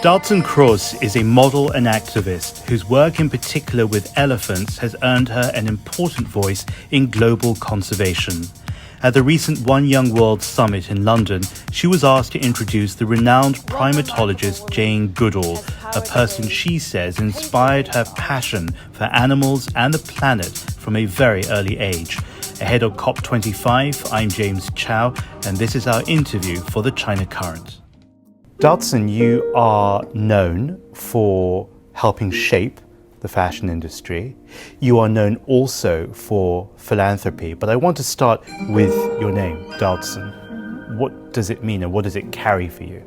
Doutzen Kroes is a model and activist whose work in particular with elephants has earned her an important voice in global conservation. At the recent One Young World Summit in London, she was asked to introduce the renowned primatologist Jane Goodall, a person she says inspired her passion for animals and the planet from a very early age. Ahead of COP25, I'm James Chow, and this is our interview for the China Current. Doutzen, you are known for helping shape the fashion industry. You are known also for philanthropy, but I want to start with your name, Doutzen. What does it mean and what does it carry for you?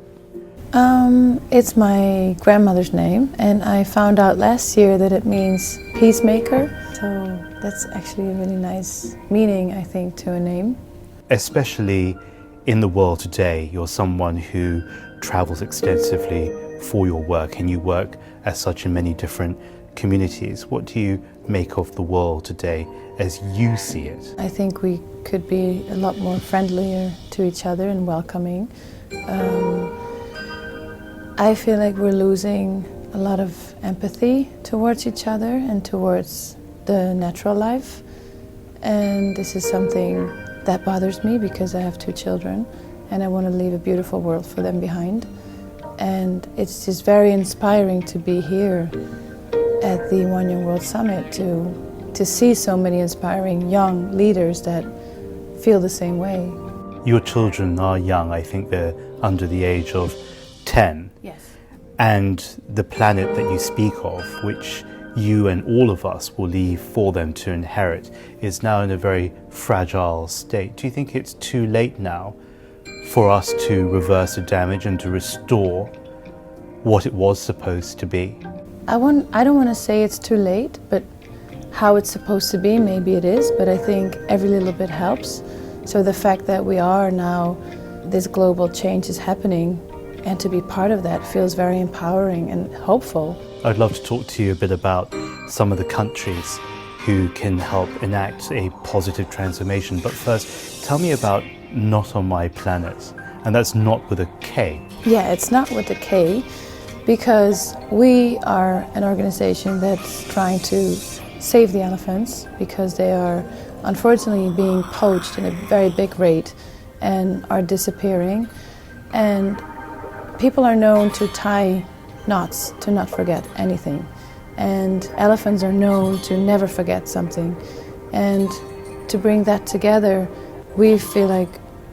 It's my grandmother's name, and I found out last year that it means peacemaker. So that's actually a really nice meaning, I think, to a name. Especially in the world today, you're someone who travels extensively for your work, and you work as such in many different communities. What do you make of the world today as you see it? I think we could be a lot more friendlier to each other and welcoming. I feel like we're losing a lot of empathy towards each other and towards the natural life. And this is something that bothers me because I have 2 children and I want to leave a beautiful world for them behind. And it's just very inspiring to be here at the One Young World Summit to see so many inspiring young leaders that feel the same way. Your children are young. I think they're under the age of 10. Yes. And the planet that you speak of, which you and all of us will leave for them to inherit, is now in a very fragile state. Do you think it's too late now for us to reverse the damage and to restore what it was supposed to be? I don't want to say it's too late, but how it's supposed to be, maybe it is, but I think every little bit helps. So the fact that we are now, this global change is happening, and to be part of that feels very empowering and hopeful. I'd love to talk to you a bit about some of the countries who can help enact a positive transformation. But first, tell me about Not on My Planet. And that's not with a K. Yeah, it's not with a K, because we are an organization that's trying to save the elephants because they are unfortunately being poached at a very big rate and are disappearing. And people are known to tie knots to not forget anything. And elephants are known to never forget something. And to bring that together, we feel like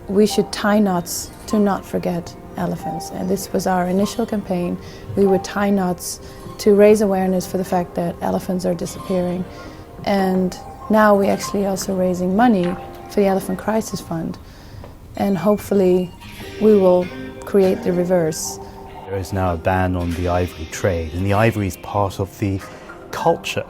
we should tie knots to not forget elephants. And this was our initial campaign. We would tie knots to raise awareness for the fact that elephants are disappearing. And now we're actually also raising money for the Elephant Crisis Fund. And hopefully we will create the reverse. There is now a ban on the ivory trade, and the ivory is part of the culture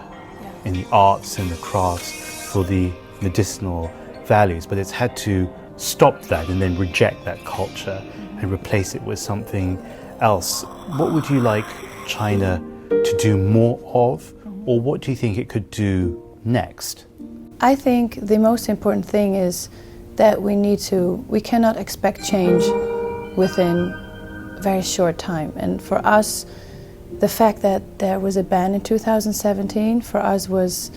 in the arts and the crafts for the medicinal values, but it's had to stop that and then reject that culture and replace it with something else. What would you like China to do more of, or what do you think it could do next? I think the most important thing is that we cannot expect change within a very short time. And for us, the fact that there was a ban in 2017 for us was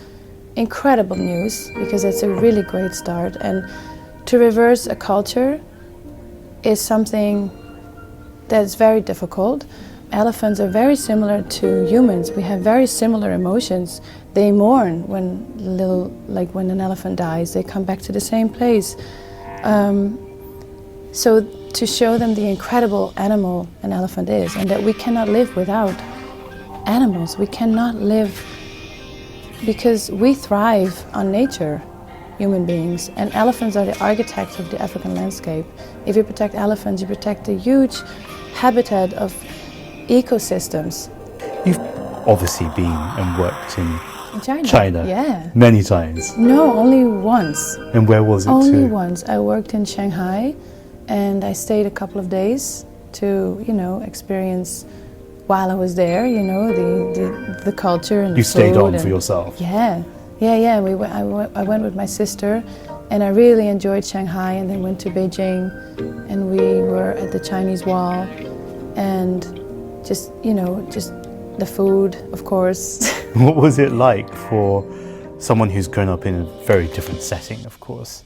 incredible news, because it's a really great start. And to reverse a culture is something that's very difficult. Elephants are very similar to humans. We have very similar emotions. They mourn when an elephant dies. They come back to the same place. So to show them the incredible animal an elephant is, and that we cannot live without animals. We cannot live, because we thrive on nature, human beings, and elephants are the architects of the African landscape. If you protect elephants, you protect a huge habitat of ecosystems. You've obviously been and worked in China. Yeah. Many times. No, only once. And where was it? Only once. I worked in Shanghai, and I stayed a couple of days to, experience while I was there, the culture and the food. You stayed on for yourself? Yeah. I went with my sister, and I really enjoyed Shanghai, and then went to Beijing, and we were at the Chinese Wall, and just the food, of course. What was it like for someone who's grown up in a very different setting, of course?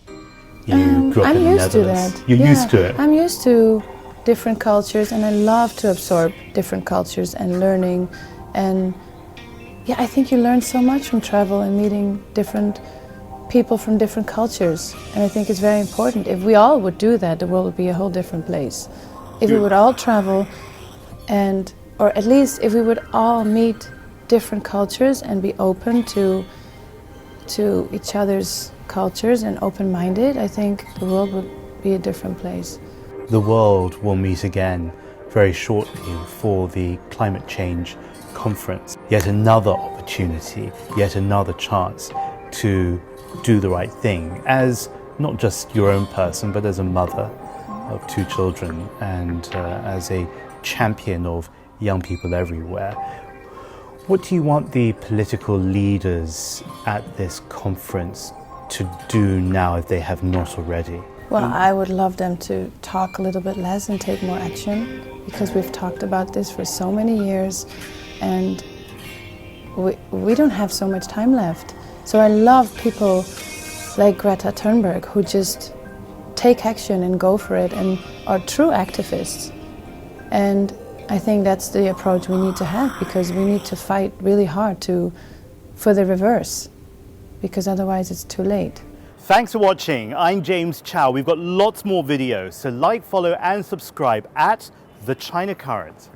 You grew up in the Netherlands. I'm used to that. You're used to it? I'm used to different cultures, and I love to absorb different cultures and learning. And yeah, I think you learn so much from travel and meeting different people from different cultures. And I think it's very important. If we all would do that, the world would be a whole different place. If we would all travel or at least if we would all meet different cultures and be open to each other's cultures and open-minded, I think the world would be a different place. The world will meet again very shortly for the climate change conference. Yet another opportunity, yet another chance to do the right thing as not just your own person, but as a mother of 2 children and as a champion of young people everywhere. What do you want the political leaders at this conference to do now if they have not already? Well, I would love them to talk a little bit less and take more action, because we've talked about this for so many years and we don't have so much time left. So I love people like Greta Thunberg who just take action and go for it and are true activists. And I think that's the approach we need to have, because we need to fight really hard for the reverse, because otherwise it's too late. Thanks for watching. I'm James Chow. We've got lots more videos, so like, follow and subscribe at The China Current.